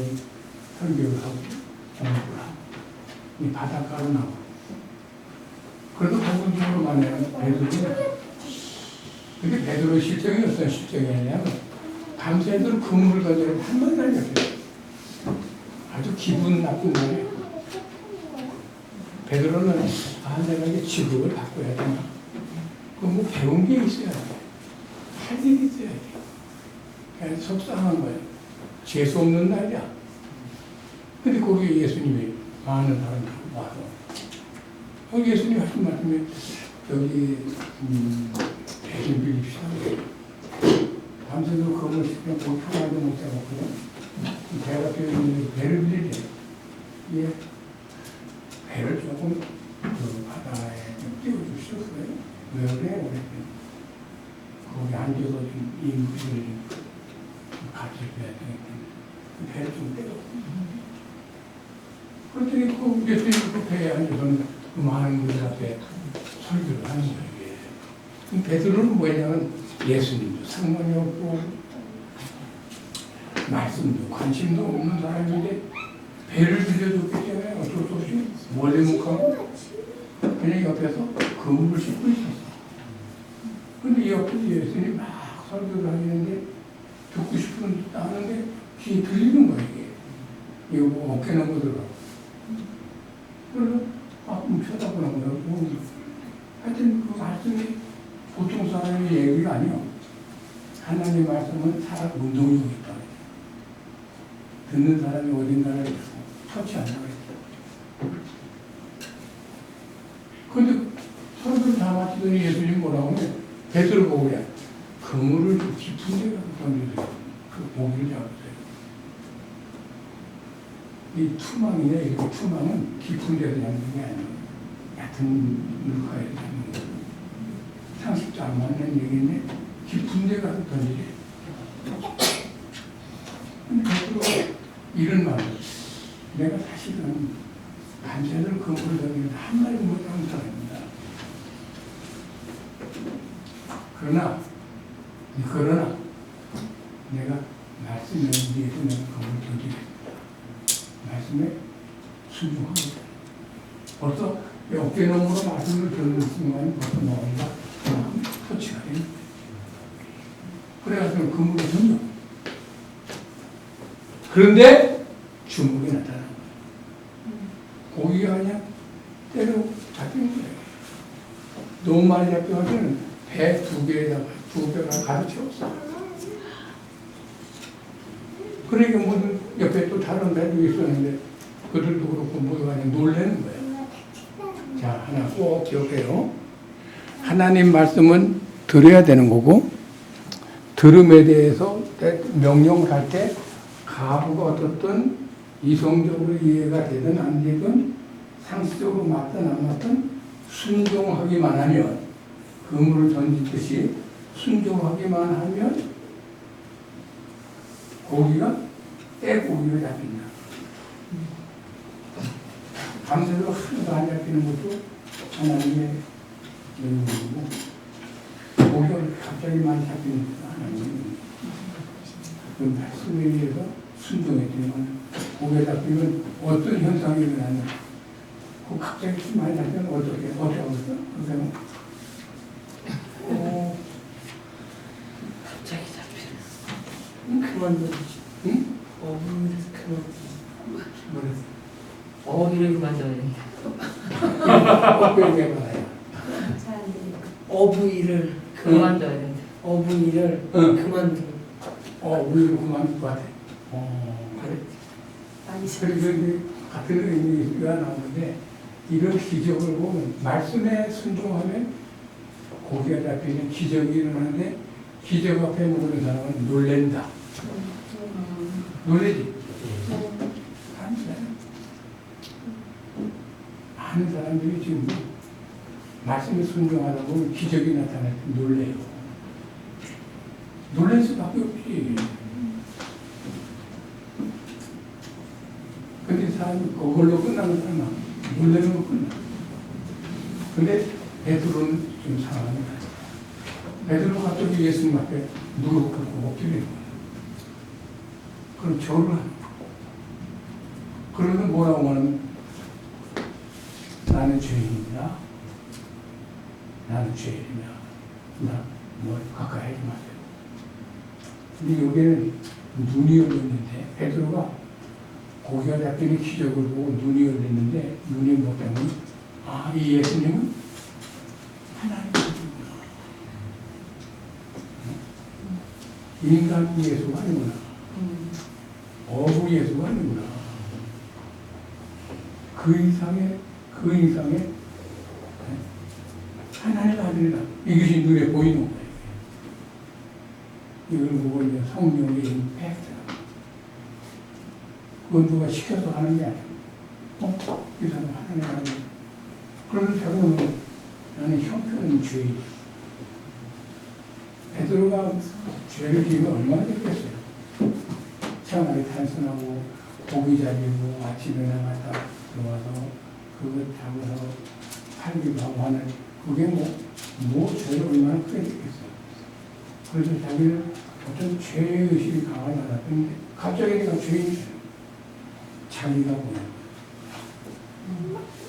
설교를 하고 전도를 하고 이 바닷가로 나와. 그래도 부분적으로 만나면 베드로는 근데 베드로 실정이 어떤 실정이 아니냐면 밤새도록 그물을 던지려고 한 번도 안 했어요. 아주 기분 나쁜 거예요. 베드로는 내가 이게 직업을 바꿔야 되나? 그럼 뭐 배운 게 있어야 돼. 할 일이 있어야 돼. 그래서 속상한 거예요. 재수 없는 날이야. 근데 거기에 예수님이 많은 사람들 와서 예수님 하신 말씀에 여기 배 좀 빌립시다. 밤새도록 그걸 시키면 거기 하나도 못 잡았거든. 배가 비어있는데 배를 빌리래. 예. 배를 조금 그 바다에 좀 띄워주시겠어요? 왜 그래? 그랬더니 거기 앉아서 좀 이 물을 같이 빼야 되겠다. 배를 좀 떼고. 그랬더니 그 예수님 그 배에 앉아서는 그 많은 분들 앞에 설교를 하는 거예요. 베드로는 뭐냐면 예수님도 상관이 없고 말씀도 관심도 없는 사람인데 배를 빌려줬기 때문에 어쩔 수 없이 몰래 묵하고 그냥 옆에서 그물을 싣고 있었어. 근데 옆에서 예수님이 막 설교를 하시는데 듣고 싶은 듯 하는데 귀에 들리는 거야 이게. 이거 뭐 어깨나 묻으라고. 그래서 쳐다보는 거야. 하여튼 그 말씀이 보통 사람의 얘기가 아니야. 하나님의 말씀은 사람 운동력이 있다. 듣는 사람이 어딘가를 터치한다고 했죠. 그런데 설교를 다 마치더니 예수님이 뭐라고 하면 베드로 보고 그래. 그물을 깊은 데 가서 던져주세요. 그 고기를 잡으세요. 이 투망이냐, 이렇게 투망은 깊은 데서 잡는 게 아니에요. 얕은 물가에 잡는 거예요. 상식도 안 맞는 얘기인데 깊은 데 가서 던지래. 근데 베드로가 이런 말을 내가 사실은 반찬을 그물을 던지는데 한 마리 못하는 사람입니다. 그러나 내가 말씀에 의해서 내가 그물을 던지겠습니다. 말씀에 순종합니다. 벌써 어깨너머로 말씀을 듣는 순간이 벌써 뭔가 터치가 됩니다. 그래가지고 그물을 던져. 그런데 주먹이 나타나는 거예요. 고기가 그냥 때려 잡히는 거예요. 너무 많이 잡혀가지고 배 두 배가 가득 채웠어. 그러니까 모든 옆에 또 다른 배도 있었는데 그들도 그렇고 모두가 그냥 놀라는 거예요. 자, 하나 꼭 기억해요. 하나님 말씀은 들어야 되는 거고 들음에 대해서 명령을 할 때 가부가 어떻든 이성적으로 이해가 되든 안 되든 상식적으로 맞든 안 맞든 순종하기만 하면 그물을 던지듯이 순종하기만 하면 고기가 떼고기로 잡힌다. 밤새도록 하나도 안 잡히는 것도 하나님의 명령이고 고기가 갑자기 많이 잡히는 것도 하나님의 그 말씀에 의해서 순종했더니만 고기가 잡히면 어떤 현상이 일어나냐. 그 갑자기 많이 잡히면 어떻게 하겠어? 그러면 갑자기 잡히는 그만둬야지. 응? 어부에서 그만. 뭐랬어? 어기를 그만둬야 돼. 어깨를 받아요. 어부일을 그만둬야 돼. 어부일을 응. 그만두고. 우리도 그만 받아. 그래. 그래서 이제 같은 의미가 나오는데 이런 기적을 보면 말씀에 순종하면 고기가 잡히는 기적이 일어나는데 기적 앞에 모르는 사람은 놀랜다. 놀래지? 아는 사람. 많은 사람들이 지금 말씀에 순종하다 보면 기적이 나타날 때 놀래요. 놀랄 수밖에 없지. 근데 사람이 그걸로 끝나는 사람은 놀래는 거 끝나. 근데 베드로는 좀 상황이 나요. 베드로가 갑자기 예수님 앞에 무릎 꿇고 엎드리는 거예요. 그럼 절을 하는 거예요. 그러면 뭐라고 하면 나는 죄인이다. 나는 죄인이야. 나 뭐 가까이 하지 마세요. 근데 여기는 눈이 열렸는데 베드로가 고기가 잡히는 기적을 보고 눈이 열렸는데 눈이 뭐 때문에 이 예수님은 하나님이구나. 인간 예수가 아니구나. 어부 예수가 아니구나. 그 이상의 하나님 아들이라 이것이 눈에 보이는 거예요. 이걸 보고 이제 성령의 임팩트. 그건 누가 시켜서 하는 게 아니야. 이 사람 하나님 아들. 그러면 자기는 나는 형편은 죄인이야. 베드로가 죄를 지으면 얼마나 됐겠어요. 생활이 단순하고 고기 잡이고 아침에 나갔다 들어와서 그것 잡아서 팔기도 하고 하는 그게 뭐 죄를 얼마나 크게 됐겠어요. 그래서 자기는 어떤 죄의식이 강하지 않았는데 갑자기 내가 죄인이 자기가 보는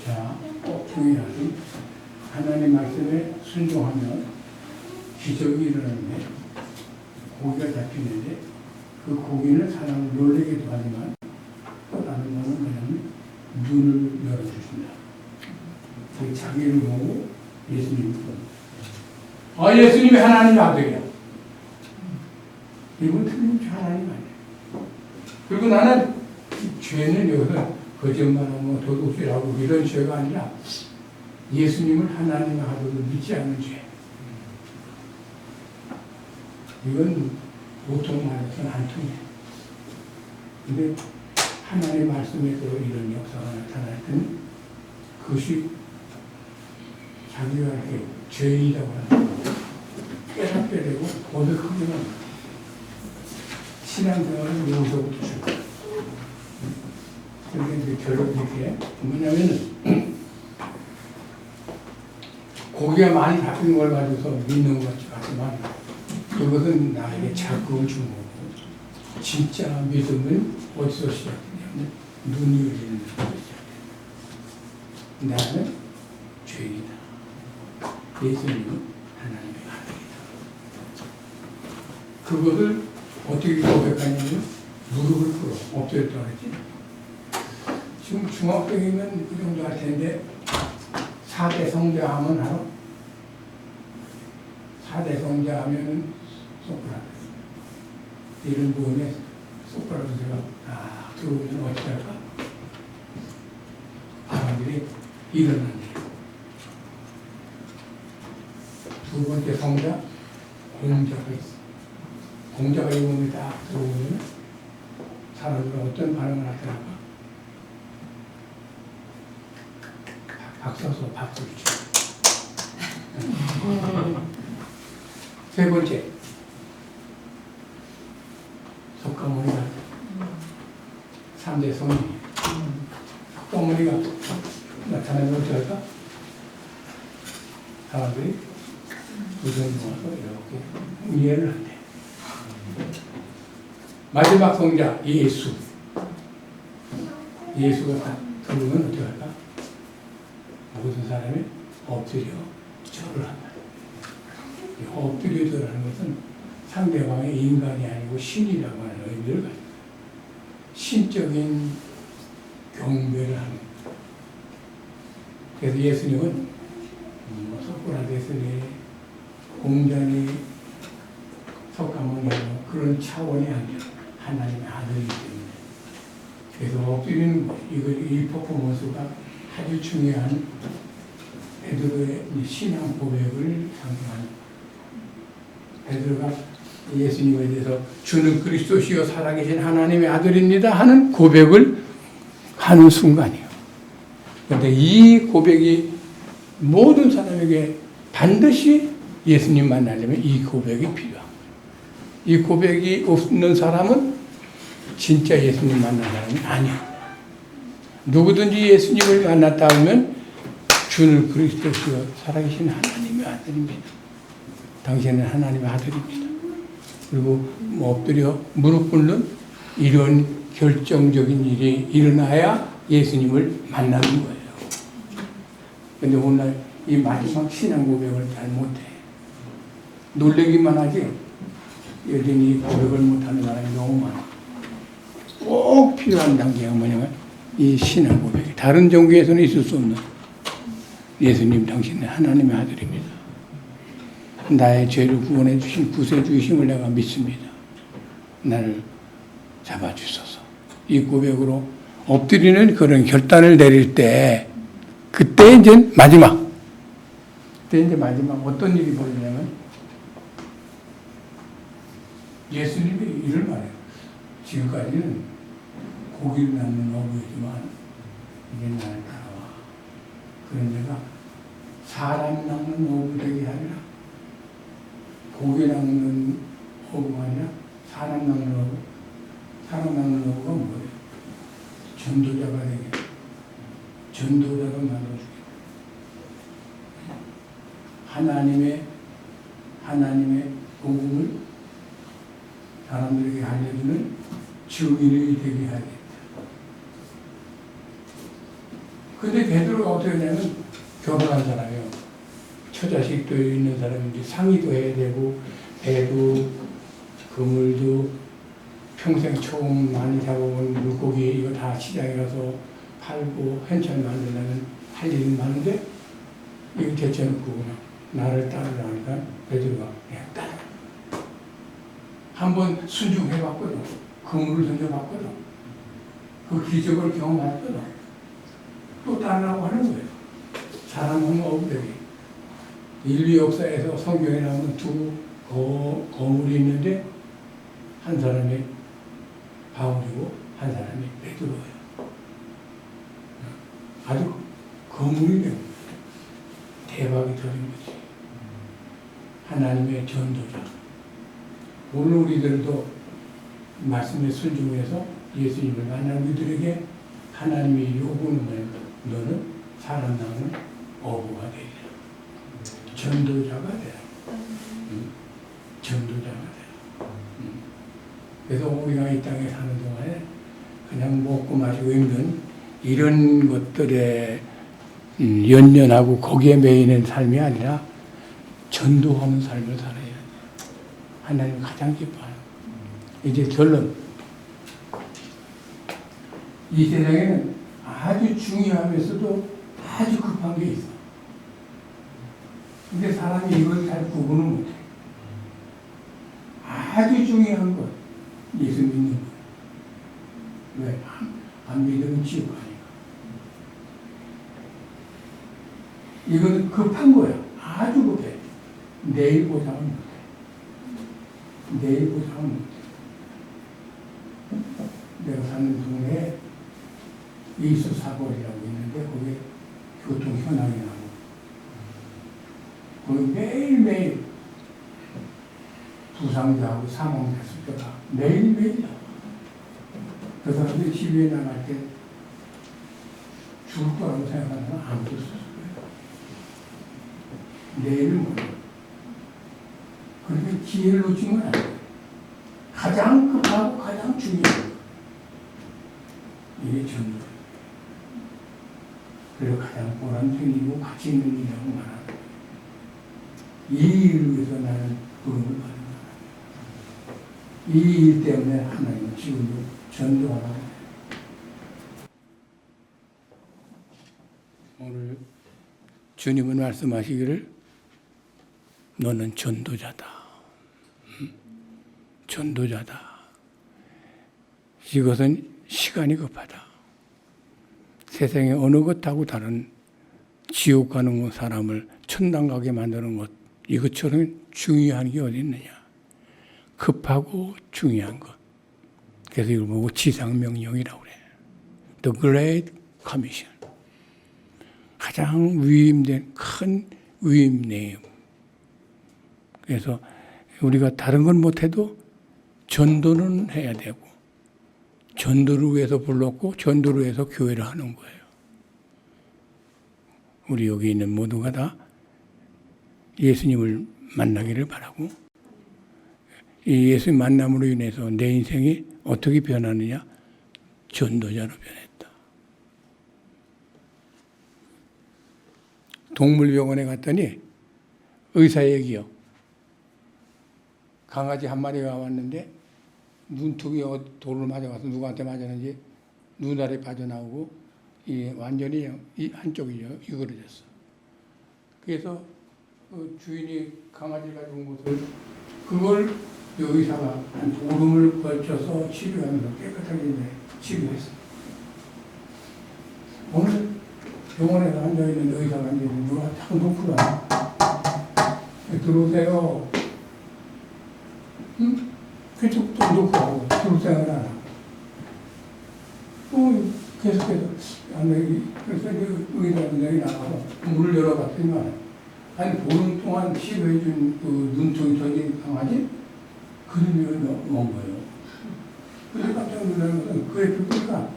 자, 중요한 하나님 말씀에 순종하면 기적이 일어나는데 고기가 잡히는데 그 고기는 사람을 놀라기도 하지만 또 다른 거는 그냥 눈을 열어주신다. 그 자기를 보고 예수님을 본. 예수님이 하나님의 아들이야. 이건 틀림없이 하나님 아니야. 그리고 나는 죄는 여기서 거짓말하고 도둑질하고 이런 죄가 아니라 예수님을 하나님의 아들로 믿지 않는 죄. 이건 보통 말해서는 안 통해. 근데 하나님의 말씀에서 이런 역사가 나타날 때는 그것이 자기가 이렇게 죄인이라고 하는 거 깨닫게 되고 고백하게 됩니다. 신앙생활은 여기서부터 시작해요. 그런데 이제 결국 이렇게 뭐냐면은 고기가 많이 잡힌 걸 가지고서 믿는 것 같지만 그것은 나에게 자극을 준 거고 진짜 믿음은 어디서 시작되냐면 눈이 열리는 데서 시작돼요. 나는 죄인이다. 예수님은 하나님의 아들이다. 그것을 어떻게 고백하냐면 무릎을 꿇어 엎드렸다고 그랬지. 지금 중학생이면 그 정도 할 텐데 4대 성자 하면 알아? 4대 성자 하면은 소크라테스. 이런 부분에 소크라테스가 딱 들어오면 어떻게 할까? 사람들이 일어나는 두 번째 성자 공자가 있어. 공자가 이 몸에 딱 들어오면 사람들은 어떤 반응을 하더라고. 박서서 박수를 쳐. 세 번째, 석가모니가 3대 성인이에요. 석가모니가 나타나면 어떻게 할까? 사람들이 두손 모아서 이렇게 이해를 한대. 마지막 성자 예수. 예수가 딱 들으면 어떻게 할까? 모든 사람이 엎드려 절을 한다. 엎드려 절하는 것은 상대방의 인간이 아니고 신이라고 하는 의미를 가지고 신적인 경배를 하는 거예요. 그래서 예수님은 소크라테스니 공자니 석가모니 그런 차원이 아니라 하나님의 아들이기 때문에 그래서 엎드리는 거 이 퍼포먼스가 아주 중요한 베드로의 신앙 고백을 상징하는 베드로가 예수님에 대해서 주는 그리스도시요 살아계신 하나님의 아들입니다 하는 고백을 하는 순간이에요. 그런데 이 고백이 모든 사람에게 반드시 예수님 만나려면 이 고백이 필요한 거예요. 이 고백이 없는 사람은 진짜 예수님 만난 사람이 아니에요. 누구든지 예수님을 만났다 하면 주는 그리스도시요 살아계신 하나님의 아들입니다. 당신은 하나님의 아들입니다. 그리고 엎드려 무릎 꿇는 이런 결정적인 일이 일어나야 예수님을 만나는 거예요. 근데 오늘 이 마지막 신앙 고백을 잘 못해. 놀래기만 하지 여전히 고백을 못하는 사람이 너무 많아. 꼭 필요한 단계가 뭐냐면 이 신앙 고백이 다른 종교에서는 있을 수 없는 예수님 당신은 하나님의 아들입니다. 나의 죄를 구원해 주신 구세주이심을 내가 믿습니다. 나를 잡아주소서. 이 고백으로 엎드리는 그런 결단을 내릴 때 그때 이제 마지막 어떤 일이 벌어지냐면 예수님이 이를 말해요. 지금까지는 고기를 낳는 어부이지만 이제 나를 따라와. 그런 내가 사람 낳는 어부되게 하리라. 고기 낳는 어부가 아니라 사람 낳는 어부. 사람 낳는 어부가 뭐예요? 전도자가 되게. 전도자가 만들어주게. 하나님의 복음을 사람들에게 알려주는 증인이 되게 하겠다. 근데 베드로가 어떻게 하냐면 결혼한 사람이요. 처자식도 있는 사람인데 상의도 해야 되고 배도 그물도 평생 처음 많이 잡아본 물고기 이거 다 시장에 가서 팔고 현찰 만들려면 할 일이 많은데 이거 제쳐놓고 그냥 나를 따르라니까 베드로가 그냥 따라. 한번 순종해봤거든. 그물을 던져봤거든. 그 기적을 경험했거든. 또 따르라고 하는 거예요. 사람은 어부되게. 인류 역사에서 성경에 나오는 두 거물이 있는데 한 사람이 바울이고 한 사람이 베드로예요. 아주 거물이 되고 대박이 터진 거지. 하나님의 전도자. 오늘 우리들도 말씀에 순종해서 예수님을 만난 우리들에게 하나님이 요구는 뭐예요? 너는 사람 낳는 어부가 되리라. 전도자가 되라. 전도자가 되라. 그래서 우리가 이 땅에 사는 동안에 그냥 먹고 마시고 있는 이런 것들에 연연하고 거기에 매이는 삶이 아니라 전도하는 삶을 살아야 돼. 하나님 가장 기뻐하는. 이제 결론. 이 세상에는 아주 중요하면서도 아주 급한 게 있어. 근데 사람이 이걸 잘 구분을 못해. 아주 중요한 것. 예수 믿는 것. 왜? 안 믿으면 지옥 가니까. 이거는 급한 거야. 아주 급해. 내일 보상은 못해. 내일 보상은 못해. 내가 사는 동네에 이수 사거리라고 있는데 거기에 교통 현황이 나고 거기 매일매일 부상자하고 사망자 숫자가 매일매일 나와. 그 사람들이 집에 나갈 때 죽을 거라고 생각하는 사람 아무도 없었을 거예요. 내일은 뭐예요? 그렇게 기회를 놓치면 안 돼요. 가장 급하고 가장 중요한 거. 이게 전도예요. 그래서 가장 보람생기고 가치 있는 일이라고 말하는 거예요. 이 일을 위해서 나는 부름을 받는 거예요. 이 일 때문에 하나님은 지금도 전도하라고 해요. 오늘 주님은 말씀하시기를 너는 전도자다. 전도자다. 이것은 시간이 급하다. 세상에 어느 것하고 다른 지옥 가는 사람을 천당 가게 만드는 것, 이것처럼 중요한 게 어디 있느냐. 급하고 중요한 것. 그래서 이걸 보고 지상명령이라고 그래. The Great Commission. 가장 위임된 큰 위임 내용. 그래서 우리가 다른 건 못해도 전도는 해야 되고 전도를 위해서 불렀고 전도를 위해서 교회를 하는 거예요. 우리 여기 있는 모두가 다 예수님을 만나기를 바라고 이 예수님 만남으로 인해서 내 인생이 어떻게 변하느냐? 전도자로 변했다. 동물병원에 갔더니 의사 얘기요. 강아지 한 마리가 왔는데 눈통이 돌을 맞아가서 누구한테 맞았는지 눈알이 빠져나오고 완전히 이 한쪽이 이그러졌어. 그래서 그 주인이 강아지를 가지고 온 것을 그걸 의사가 한 보름을 걸쳐서 치료하면서 깨끗하게 치료했어. 오늘 병원에 앉아있는 의사가 이제 누가 자꾸 놓고 가. 들어오세요. 응? 계속 또 놓고 가고 들어오세요. 안 하나. 또 계속해서 그래서 의사가 여기 나가서 문을 열어봤더니만 한 보름 동안 치료해준 그 눈통이 터진 강아지 그놈이 온 거예요. 그래서 깜짝 놀라는 것은 그 애를 보니까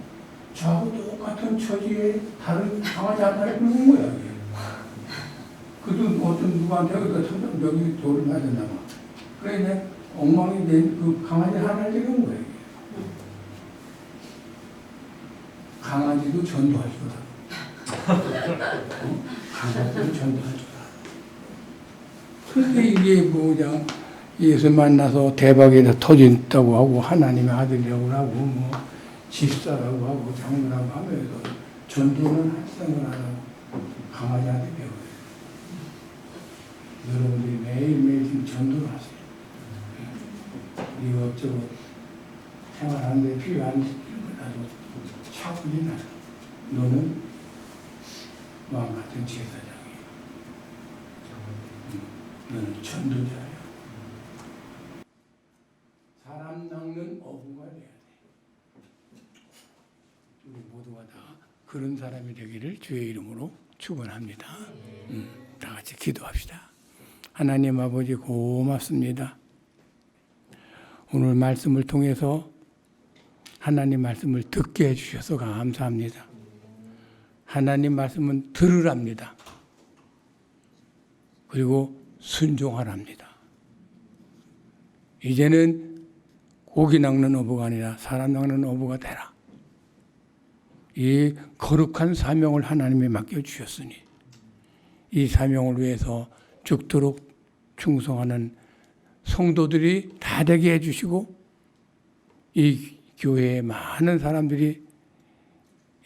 저하고 똑같은 처지에 다른 강아지 한 마리 끌고 온 거야. 그도 어떤 누구한테 여기다 여기 돌을 맞았나 봐. 그래 이제 엉망이 된 그 강아지 하나를 데려온 거예요. 강아지도 전도할 거다. 강아지도 전도할 거다. 그런데 이게 뭐냐. 예수 만나서 대박이 터진다고 하고 하나님의 아들이라고 하고 뭐 집사라고 하고 장로라고 하면서 전도는 할 생각을 안 하고 강아지한테 배워요. 여러분들이 매일매일 지금 전도를 하세요. 이것저것 생활하는데 필요한 이런 걸 아주 차분히 나서 너는 마음 같은 제사장이야. 너는 전도자야. 사람 낚는 어부가 돼야 돼. 우리 모두가 다 그런 사람이 되기를 주의 이름으로 축원합니다. 다 같이 기도합시다. 하나님 아버지 고맙습니다. 오늘 말씀을 통해서 하나님 말씀을 듣게 해주셔서 감사합니다. 하나님 말씀은 들으랍니다. 그리고 순종하랍니다. 이제는 고기 낚는 어부가 아니라 사람 낚는 어부가 되라. 이 거룩한 사명을 하나님이 맡겨주셨으니 이 사명을 위해서 죽도록 충성하는 성도들이 다 되게 해주시고 이 교회의 많은 사람들이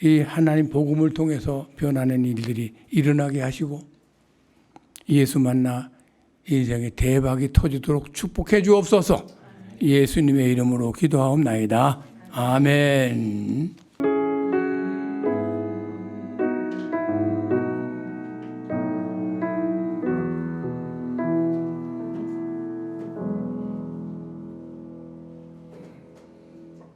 이 하나님 복음을 통해서 변하는 일들이 일어나게 하시고 예수 만나 인생의 대박이 터지도록 축복해 주옵소서. 예수님의 이름으로 기도하옵나이다. 아멘.